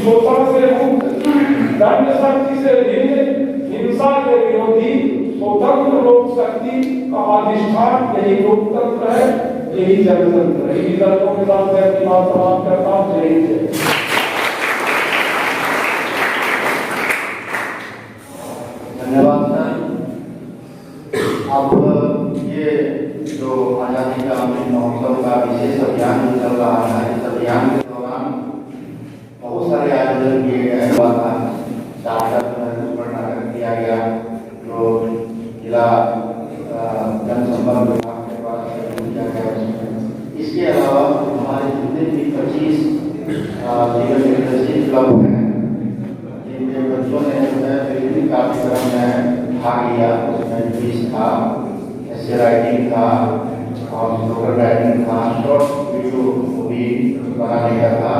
शोषण से मुक्त, दंड शक्ति से भिन्न, हिंसा के विरोधी स्वतंत्र लोक शक्ति का अधिष्ठान यही लोकतंत्र है, यही जनतंत्र है। इन्हीं शर्तों के साथ मैं अपनी बात समाप्त करता हूँ। जय हिंद। धन्यवाद सर। अब ये जो आज़ादी का अमृत महोत्सव का विशेष अभियान चल रहा है, इस अभियान के दौरान बहुत सारे आयोजन किए गए। हुआ था नाटक किया गया जो जिला जनसंपर्क विभाग के द्वारा किया गया। इसके अलावा हमारे जितने भी 25 क्लब हैं जिनके बच्चों ने जो है विभिन्न कार्यक्रम में भाग लिया। उसमें क्विज था, ऐसे राइटिंग था और स्लोगन राइटिंग था, शॉर्ट वीडियो भी बनाने का था।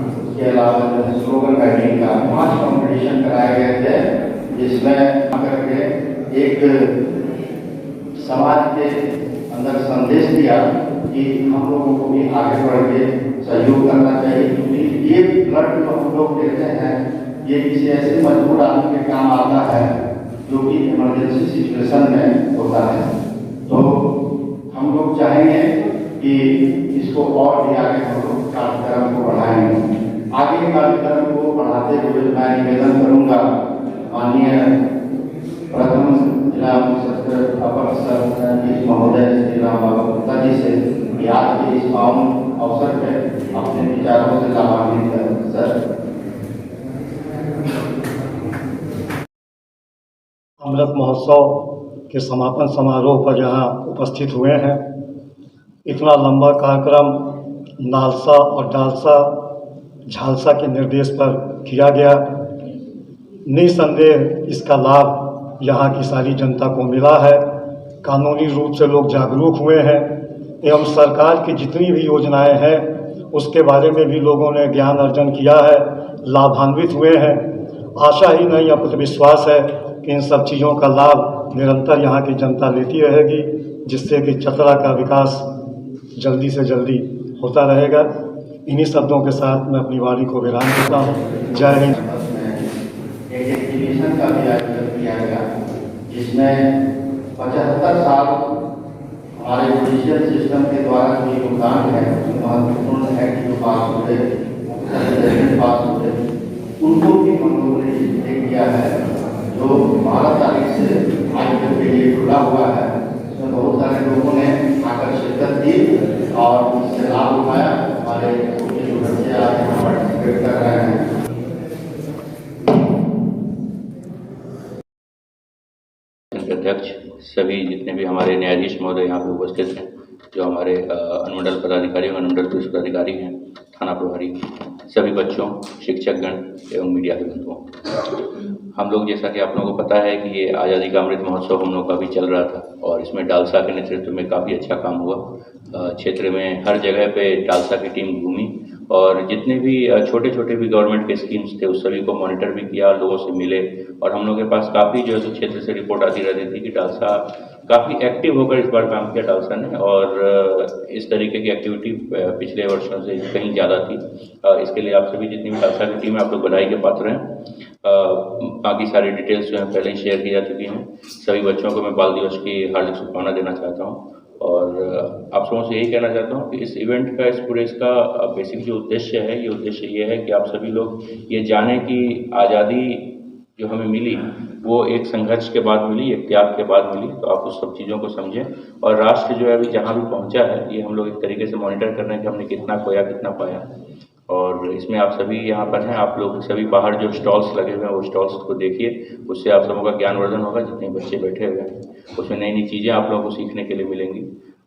उसके अलावा जो है स्लोगन राइटिंग का 5 कॉम्पिटिशन कराए गए थे, जिसमें आकर के एक समाज के अंदर संदेश दिया कि हम लोगों को भी आगे बढ़ के सहयोग करना चाहिए, क्योंकि ये ब्लड जो हम लोग देते हैं ये किसी ऐसे मजबूर आदमी के काम आता है जो कि इमरजेंसी सिचुएशन में होता है। तो हम लोग चाहेंगे कि इसको और भी आगे हम लोग कार्यक्रम को बढ़ाएंगे। आगे कार्यक्रम को बढ़ाते हुए मैं निवेदन करूंगा माननीय प्रथम जिला अपर सचिव महोदय श्री राम बाबा गुप्ता जी से कि आज के इस पावन अवसर पर अपने विचारों से लाभान्वित करें। सर, अमृत महोत्सव के समापन समारोह पर यहाँ उपस्थित हुए हैं। इतना लंबा कार्यक्रम नालसा और डालसा झालसा के निर्देश पर किया गया। निसंदेह इसका लाभ यहाँ की सारी जनता को मिला है। कानूनी रूप से लोग जागरूक हुए हैं एवं सरकार की जितनी भी योजनाएं हैं उसके बारे में भी लोगों ने ज्ञान अर्जन किया है, लाभान्वित हुए हैं। आशा ही नहीं अपितु विश्वास है कि इन सब चीज़ों का लाभ निरंतर यहाँ की जनता लेती रहेगी, जिससे कि चतरा का विकास जल्दी से जल्दी होता रहेगा। इन्हीं शब्दों के साथ मैं अपनी वाणी को विराम देता हूँ। जय हिंद। एक एग्जीबिशन का भी आयोजन किया गया, जिसमें 75 साल हमारे जुडिशियल सिस्टम के द्वारा जो योगदान है महत्वपूर्ण है कि जो पास हुए पास हुए उनको भी हम लोगों ने डिस्प्ले किया है, जो 12 तारीख से आज तक के लिए खुला हुआ है। इसमें बहुत सारे लोगों ने आकर शिरकत की और इससे लाभ उठाया। हमारे छोटे जो बच्चे आज यहाँ पार्टिसिपेट कर रहे हैं। अध्यक्ष, सभी जितने भी हमारे न्यायाधीश महोदय यहाँ पे उपस्थित हैं, जो हमारे अनुमंडल पदाधिकारी और अनुमंडल पुलिस पदाधिकारी हैं, थाना प्रभारी, सभी बच्चों, शिक्षकगण एवं मीडिया के बंधुओं, हम लोग जैसा कि आप लोगों को पता है कि ये आज़ादी का अमृत महोत्सव हम लोग का भी चल रहा था और इसमें डालसा के नेतृत्व में काफ़ी अच्छा काम हुआ। क्षेत्र में हर जगह पे डालसा की टीम घूमी और जितने भी छोटे छोटे भी गवर्नमेंट के स्कीम्स थे उस सभी को मॉनिटर भी किया, लोगों से मिले और हम लोग के पास काफ़ी जो है क्षेत्र से रिपोर्ट आती रहती थी कि डालसा काफ़ी एक्टिव होकर इस बार काम किया डालसा ने और इस तरीके की एक्टिविटी पिछले वर्षों से कहीं ज़्यादा थी। इसके लिए आप सभी जितनी भी डालसा की टीम है आप लोग बधाई के पात्र हैं। बाकी सारी डिटेल्स जो है पहले ही शेयर की जा चुकी हैं। सभी बच्चों को मैं बाल दिवस की हार्दिक शुभकामना देना चाहता हूँ और आप सबों से यही कहना चाहता हूँ कि इस इवेंट का इस पूरे इसका बेसिक जो उद्देश्य है, ये उद्देश्य ये है कि आप सभी लोग ये जानें कि आज़ादी जो हमें मिली वो एक संघर्ष के बाद मिली, एक त्याग के बाद मिली। तो आप उस सब चीज़ों को समझें और राष्ट्र जो है अभी जहाँ भी पहुँचा है ये हम लोग एक तरीके से मॉनिटर कर रहे हैं कि हमने कितना खोया कितना पाया। और इसमें आप सभी यहाँ पर हैं, आप लोग सभी बाहर जो स्टॉल्स लगे हुए हैं वो स्टॉल्स को देखिए, उससे आप सबों का ज्ञानवर्धन होगा। जितने बच्चे बैठे हुए हैं उसमें नई नई चीज़ें आप लोगों को सीखने के लिए मिलेंगी।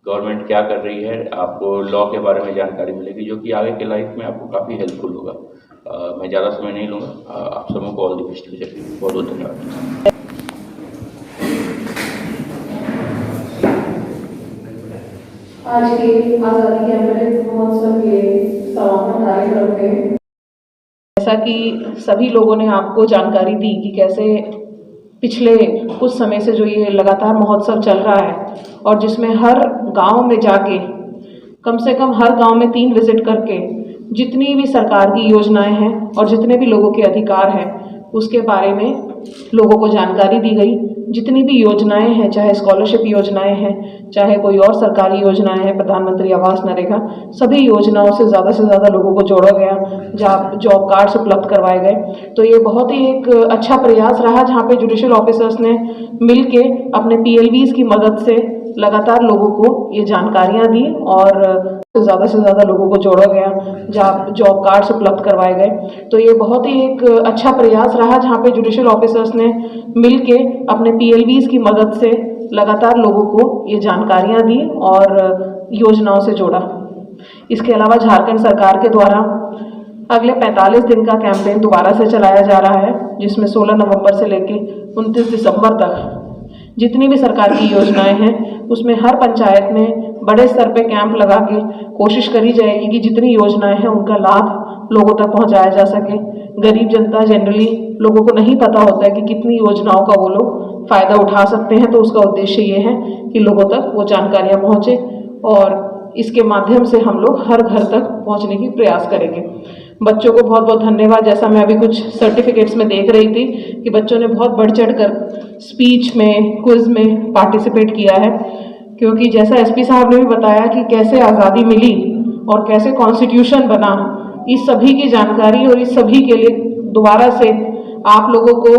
गवर्नमेंट क्या कर रही है, आपको लॉ के बारे में जानकारी मिलेगी जो कि आगे के लाइफ में आपको काफ़ी हेल्पफुल होगा। मैं ज़्यादा समय नहीं लूँगा। आप सबों को ऑल द बेस्ट। बहुत बहुत धन्यवाद। आज के आज़ादी के अमृत महोत्सव के समापन कार्यक्रम में जैसा कि सभी लोगों ने आपको जानकारी दी कि कैसे पिछले कुछ समय से जो ये लगातार महोत्सव चल रहा है और जिसमें हर गांव में जाके कम से कम हर गांव में 3 विजिट करके जितनी भी सरकार की योजनाएं हैं और जितने भी लोगों के अधिकार हैं उसके बारे में लोगों को जानकारी दी गई। जितनी भी योजनाएं हैं, चाहे स्कॉलरशिप योजनाएं हैं, चाहे कोई और सरकारी योजनाएं हैं, प्रधानमंत्री आवास, नरेगा, सभी योजनाओं से ज़्यादा लोगों को जोड़ा गया, जॉब कार्ड्स उपलब्ध करवाए गए। तो ये बहुत ही एक अच्छा प्रयास रहा जहाँ पे जुडिशियल ऑफिसर्स ने मिल के अपने PLVs की मदद से लगातार लोगों को ये जानकारियाँ दी और से ज़्यादा लोगों को जोड़ा गया, जॉब कार्ड्स उपलब्ध करवाए गए। तो ये बहुत ही एक अच्छा प्रयास रहा जहाँ पे जुडिशियल ऑफिसर्स ने मिल के अपने PLVs की मदद से लगातार लोगों को ये जानकारियाँ दी और योजनाओं से जोड़ा। इसके अलावा झारखंड सरकार के द्वारा अगले 45 दिन का कैंपेन दोबारा से चलाया जा रहा है, जिसमें 16 नवंबर से लेकर 29 दिसंबर तक जितनी भी सरकार की योजनाएं हैं उसमें हर पंचायत में बड़े स्तर पे कैंप लगा के कोशिश करी जाएगी कि जितनी योजनाएं हैं उनका लाभ लोगों तक पहुंचाया जा सके। गरीब जनता जनरली लोगों को नहीं पता होता है कि कितनी योजनाओं का वो लोग फ़ायदा उठा सकते हैं, तो उसका उद्देश्य ये है कि लोगों तक वो जानकारियाँ पहुँचे और इसके माध्यम से हम लोग हर घर तक पहुँचने की प्रयास करेंगे। बच्चों को बहुत बहुत धन्यवाद। जैसा मैं अभी कुछ सर्टिफिकेट्स में देख रही थी कि बच्चों ने बहुत बढ़ चढ़ कर स्पीच में, क्विज में पार्टिसिपेट किया है, क्योंकि जैसा SP साहब ने भी बताया कि कैसे आज़ादी मिली और कैसे कॉन्स्टिट्यूशन बना, इस सभी की जानकारी और इस सभी के लिए दोबारा से आप लोगों को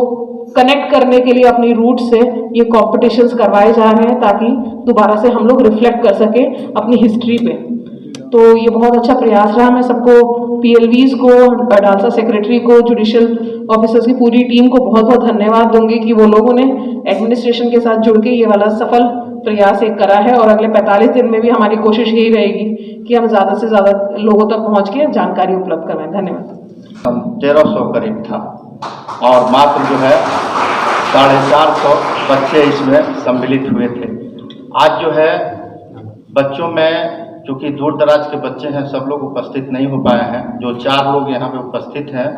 कनेक्ट करने के लिए अपनी रूट से ये कॉम्पिटिशन्स करवाए जा रहे हैं ताकि दोबारा से हम लोग रिफ्लेक्ट कर सकें अपनी हिस्ट्री पे। तो ये बहुत अच्छा प्रयास रहा। मैं सबको, PLVs को, डालसा सेक्रेटरी को, जुडिशियल ऑफिसर्स की पूरी टीम को बहुत बहुत धन्यवाद दूंगी कि वो लोगों ने एडमिनिस्ट्रेशन के साथ जुड़ के ये वाला सफल प्रयास एक करा है और अगले 45 दिन में भी हमारी कोशिश यही रहेगी कि हम ज़्यादा से ज़्यादा लोगों तक पहुँच के जानकारी उपलब्ध करवाएं। धन्यवाद। 1300 करीब था और मात्र जो है 450 बच्चे इसमें सम्मिलित हुए थे। आज जो है बच्चों में, चूँकि दूर दराज के बच्चे हैं, सब लोग उपस्थित नहीं हो पाए हैं। जो 4 लोग यहाँ पे उपस्थित हैं,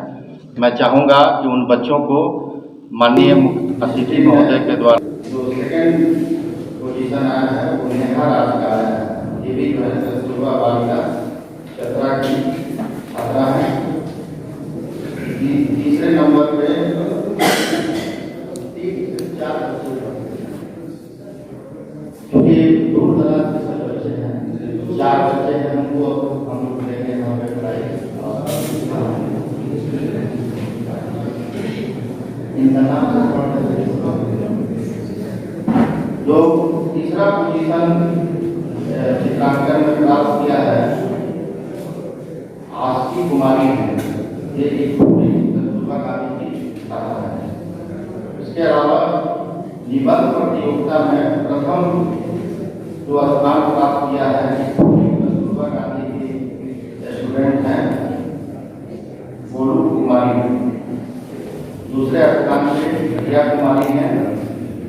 मैं चाहूँगा कि उन बच्चों को माननीय मुख्य अतिथि महोदय के द्वारा जो सेकेंड पोजीशन आया है वो नेहा राज का है। ये भी जो है कस्तूरबा बालिका चतरा की छात्रा है। तीसरे नंबर पे 4 क्योंकि दूर दराज के सब बच्चे हैं, 4 बच्चे हैं, उनको हम लोग देंगे यहाँ पे पढ़ाई। इनका नाम जो तीसरा पोजीशन चित्रांकन में प्राप्त किया है आस्की कुमारी है। ये एक कस्तूरबा गांधी की छात्रा है। इसके अलावा निबंध प्रतियोगिता में प्रथम जो स्थान प्राप्त किया है कस्तूरबा गांधी की स्टूडेंट हैं गोलू कुमारी। दूसरे स्थान पे प्रिया कुमारी हैं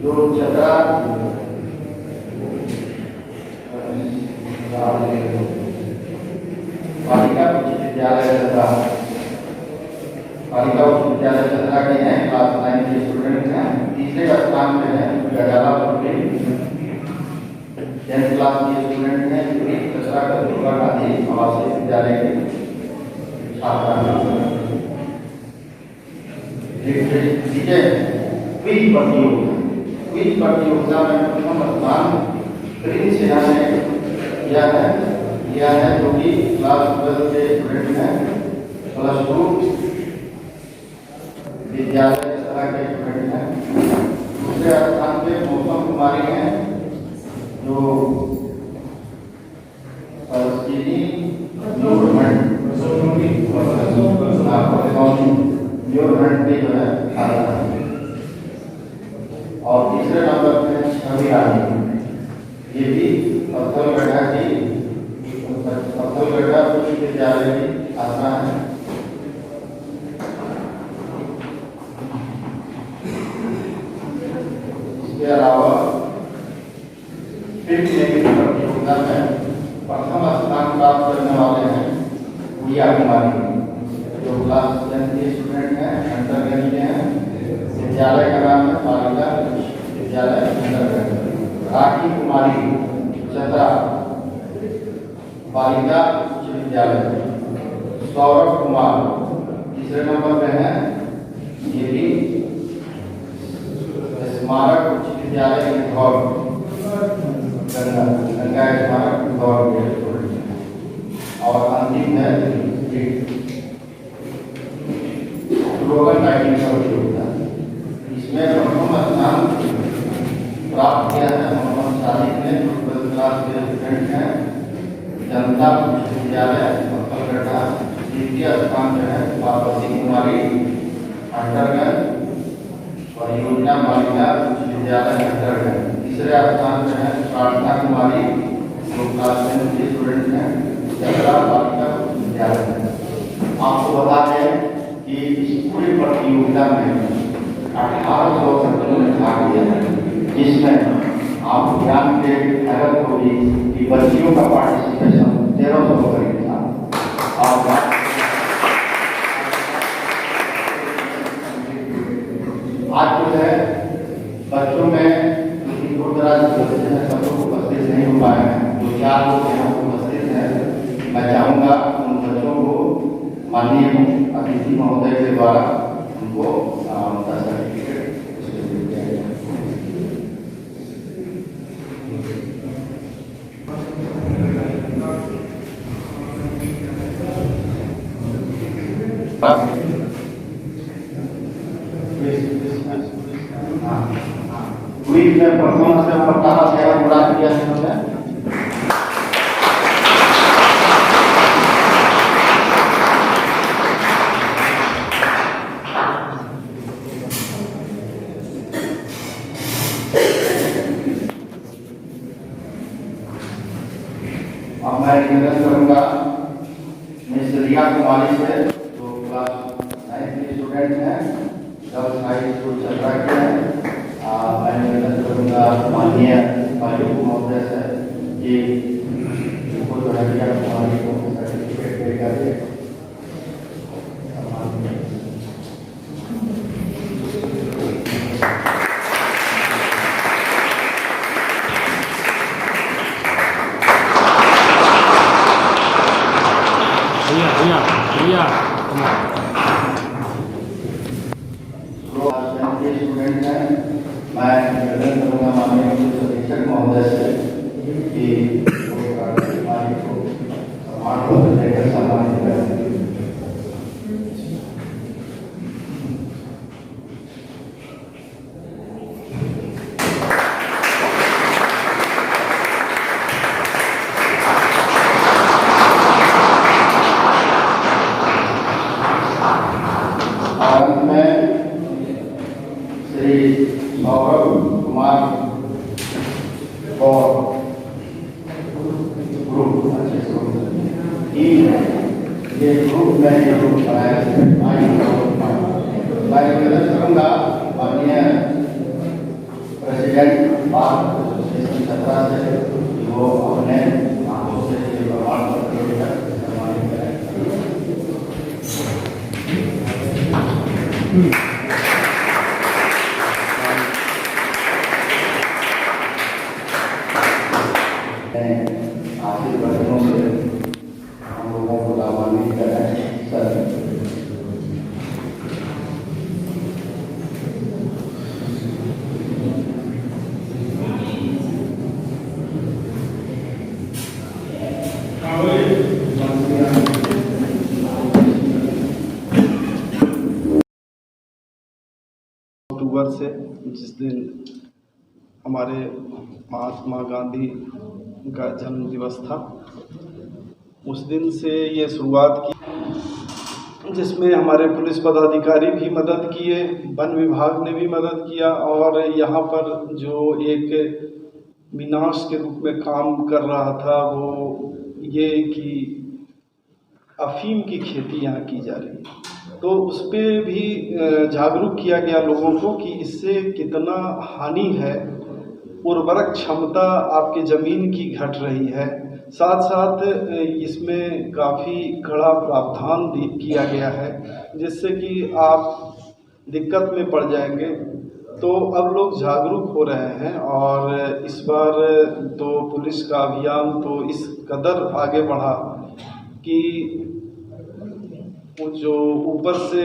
जो चतरा बालिका उच्च विद्यालय चतरा के हैं, क्लास 9 के स्टूडेंट हैं। तीसरे स्थान पे हैं गजाला पटेल, 10th क्लास के स्टूडेंट हैं, चतरा कस्तूरबा गांधी आवासीय विद्यालय के छात्रा हैं। क्विज प्रतियोगिता में प्रथम स्थान प्रिंस सिन्हा ने किया है जो कि क्लास 12 के स्टूडेंट हैं, +2 विद्यालय चतरा के स्टूडेंट हैं। दूसरे स्थान पे मौसम कुमारी हैं जो जो है और तीसरे नंबर पे छवि रानी, ये भी पत्थलगढ़ा उच्च विद्यालय की छात्रा है। इसके अलावा फिल्म मेकिंग प्रतियोगिता में प्रथम स्थान प्राप्त करने वाले हैं प्रिया कुमारी, जो क्लास 10 के स्टूडेंट हैं, अंडरग्रेड के हैं। विद्यालय का नाम है बालिका विद्यालय अंडरग्रेड। राखी कुमारी चतरा बालिका उच्च विद्यालय। सौरभ कुमार तीसरे नंबर पे हैं, ये भी स्मारक उच्च विद्यालय इंदौर गंगा स्मारक इंदौर के स्टूडेंट हैं। और अंतिम है स्लोगन राइटिंग प्रतियोगिता, इसमें प्रथम स्थान प्राप्त किया है मोहम्मद सादिक ने, जो 12वीं क्लास के स्टूडेंट हैं, जनता उच्च विद्यालय पत्थलगढ़ा। द्वितीय स्थान जो है वापसी कुमारी अंतर्गत परियोजना बालिका उच्च विद्यालय अंतर्गत। तीसरे स्थान जो है प्रार्थना कुमारी, जो क्लास 10 के स्टूडेंट हैं, जगरा बालिका उच्च विद्यालय है। आपको बता दें कि इस पूरी प्रतियोगिता में 1800 छात्रों ने भाग लिया है, जिसमें आप ज्ञान के हैरत होगी कि बच्चियों का पार्टिसिपेशन 1300 करीब था। और आज जो है बच्चों में क्योंकि दूर दराज के बच्चे हैं, सब लोग उपस्थित नहीं हो पाए हैं, जो 4 लोग यहाँ उपस्थित हैं, मैं चाहूँगा उन बच्चों को माननीय अतिथि महोदय के द्वारा उनको उनका सर्टिफिकेट दिया जाए। क्विज में प्रथम से पटाला सेवा पूरा किया है उन्होंने। अब मैं निवेदन करूंगा मिस रिया कुमारी से, जो क्लास 9 के स्टूडेंट हैं, गर्ल्स हाई स्कूल चतरा के हैं। मैं निवेदन करूंगा माननीय आयुक्त महोदय से कि उनको जो है रिया कुमारी को सर्टिफिकेट देकर स्टूडेंट हैं। मैं निवेदन करूंगा माननीय शिक्षक महोदय से कि सम्मान पत्र देकर सम्मानित करें। अंत में श्री सौरभ कुमार और ग्रुप ये ग्रुप में ये ग्रुप बनाया मैं निवेदन करूंगा माननीय प्रेसिडेंट बार एसोसिएशन छतरा से वो अपने हाथों से प्रमाण पत्र देकर सम्मानित करें। आशीर्वादों से हम लोगों को लाभान्वित करें सर। अक्टूबर से जिस दिन हमारे महात्मा गांधी का जन्म दिवस था, उस दिन से ये शुरुआत की, जिसमें हमारे पुलिस पदाधिकारी भी मदद किए, वन विभाग ने भी मदद किया और यहाँ पर जो एक विनाश के रूप में काम कर रहा था वो ये कि अफीम की खेती यहाँ की जा रही है, तो उस पर भी जागरूक किया गया लोगों को कि इससे कितना हानि है, उर्वरक क्षमता आपके ज़मीन की घट रही है, साथ साथ इसमें काफ़ी कड़ा प्रावधान किया गया है जिससे कि आप दिक्कत में पड़ जाएंगे। तो अब लोग जागरूक हो रहे हैं और इस बार तो पुलिस का अभियान तो इस कदर आगे बढ़ा कि वो जो ऊपर से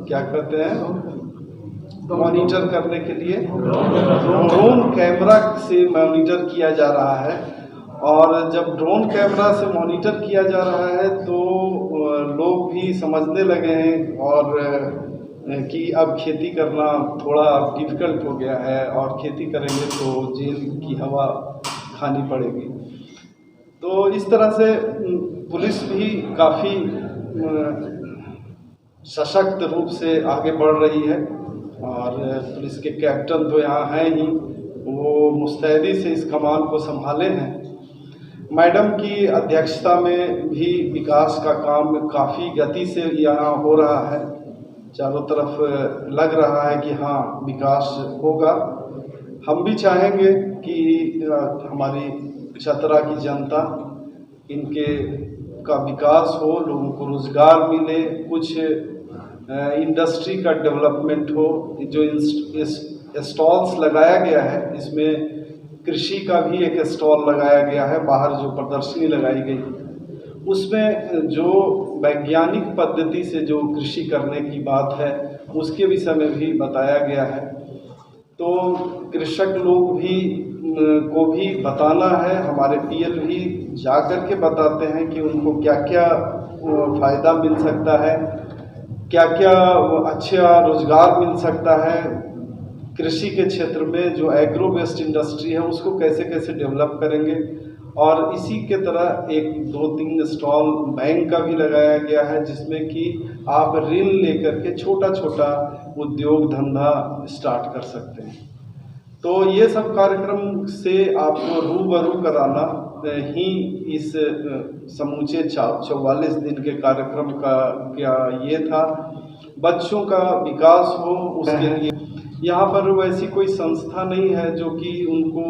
क्या कहते हैं मॉनिटर करने के लिए ड्रोन कैमरा से मॉनिटर किया जा रहा है। और जब ड्रोन कैमरा से मॉनिटर किया जा रहा है तो लोग भी समझने लगे हैं और कि अब खेती करना थोड़ा डिफ़िकल्ट हो गया है और खेती करेंगे तो जेल की हवा खानी पड़ेगी। तो इस तरह से पुलिस भी काफ़ी सशक्त रूप से आगे बढ़ रही है और पुलिस के कैप्टन तो यहाँ हैं ही, वो मुस्तैदी से इस कमान को संभाले हैं। मैडम की अध्यक्षता में भी विकास का काम काफ़ी गति से यहाँ हो रहा है। चारों तरफ लग रहा है कि हाँ विकास होगा। हम भी चाहेंगे कि हमारी चतरा की जनता इनके का विकास हो, लोगों को रोज़गार मिले, कुछ इंडस्ट्री का डेवलपमेंट हो। जो स्टॉल्स लगाया गया है इसमें कृषि का भी एक स्टॉल लगाया गया है, बाहर जो प्रदर्शनी लगाई गई उसमें जो वैज्ञानिक पद्धति से जो कृषि करने की बात है उसके विषय में भी बताया गया है। तो कृषक लोग भी को भी बताना है, हमारे पीएल भी जा कर के बताते हैं कि उनको क्या क्या फ़ायदा मिल सकता है, क्या क्या अच्छा रोज़गार मिल सकता है। कृषि के क्षेत्र में जो एग्रो बेस्ड इंडस्ट्री है उसको कैसे कैसे डेवलप करेंगे। और इसी के तरह एक 2-3 स्टॉल बैंक का भी लगाया गया है जिसमें कि आप ऋण लेकर के छोटा छोटा उद्योग धंधा स्टार्ट कर सकते हैं। तो ये सब कार्यक्रम से आपको रूबरू कराना ही इस समूचे 44 दिन के कार्यक्रम का क्या ये था। बच्चों का विकास हो उसके लिए यहाँ पर वैसी कोई संस्था नहीं है जो कि उनको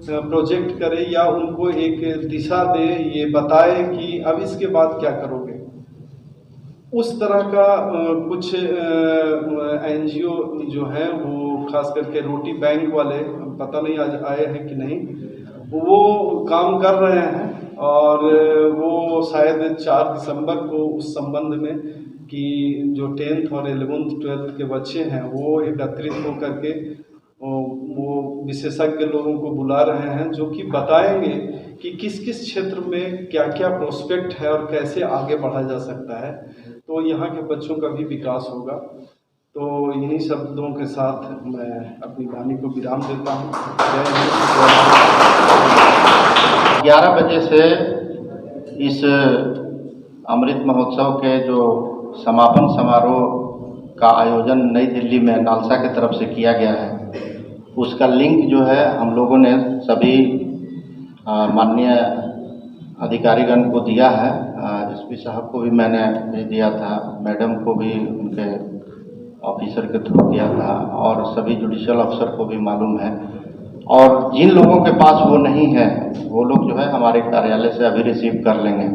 प्रोजेक्ट करे या उनको एक दिशा दे, ये बताए कि अब इसके बाद क्या करोगे। उस तरह का कुछ एनजीओ जो हैं वो खास करके रोटी बैंक वाले, पता नहीं आज आए हैं कि नहीं, वो काम कर रहे हैं। और वो शायद 4 दिसंबर को उस संबंध में कि जो 10th और 11th 12th के बच्चे हैं वो एकत्रित होकर के वो विशेषज्ञ लोगों को बुला रहे हैं जो कि बताएंगे कि किस किस क्षेत्र में क्या क्या प्रोस्पेक्ट है और कैसे आगे बढ़ा जा सकता है। तो यहाँ के बच्चों का भी विकास होगा। तो इन्हीं शब्दों के साथ मैं अपनी वाणी को विराम देता हूँ। 11 बजे से इस अमृत महोत्सव के जो समापन समारोह का आयोजन नई दिल्ली में नालसा की तरफ से किया गया है, उसका लिंक जो है हम लोगों ने सभी माननीय अधिकारीगण को दिया है। एसपी साहब को भी मैंने भेज दिया था, मैडम को भी उनके ऑफिसर के थ्रू किया था और सभी जुडिशियल अफसर को भी मालूम है। और जिन लोगों के पास वो नहीं है वो लोग जो है हमारे कार्यालय से अभी रिसीव कर लेंगे।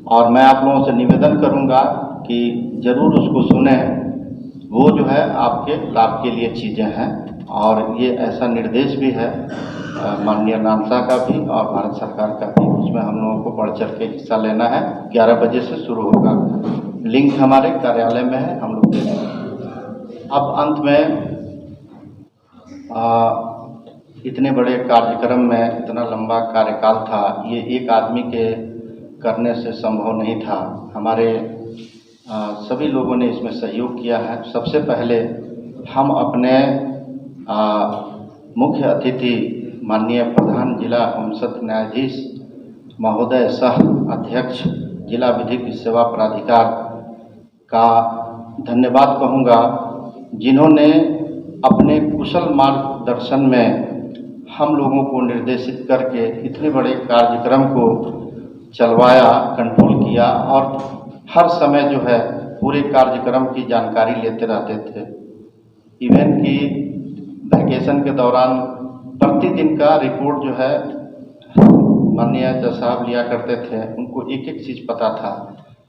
और मैं आप लोगों से निवेदन करूंगा कि ज़रूर उसको सुने, वो जो है आपके लाभ के लिए चीज़ें हैं। और ये ऐसा निर्देश भी है माननीय नालसा का भी और भारत सरकार का भी, उसमें हम लोगों को बढ़ चढ़ के हिस्सा लेना है। 11 बजे से शुरू होगा, लिंक हमारे कार्यालय में है, हम लोग देंगे। अब अंत में इतने बड़े कार्यक्रम में इतना लंबा कार्यकाल था, ये एक आदमी के करने से संभव नहीं था। हमारे सभी लोगों ने इसमें सहयोग किया है। सबसे पहले हम अपने मुख्य अतिथि माननीय प्रधान जिला एवं सत्र न्यायाधीश महोदय सह अध्यक्ष जिला विधिक सेवा प्राधिकार का धन्यवाद कहूँगा, जिन्होंने अपने कुशल मार्गदर्शन में हम लोगों को निर्देशित करके इतने बड़े कार्यक्रम को चलवाया, कंट्रोल किया और हर समय जो है पूरे कार्यक्रम की जानकारी लेते रहते थे। इवेंट की वैकेशन के दौरान प्रतिदिन का रिपोर्ट जो है माननीय जज साहब लिया करते थे, उनको एक एक चीज़ पता था।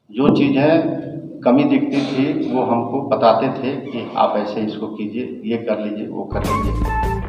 जो चीज़ें कमी दिखती थी वो हमको बताते थे कि आप ऐसे इसको कीजिए, ये कर लीजिए, वो कर लीजिए।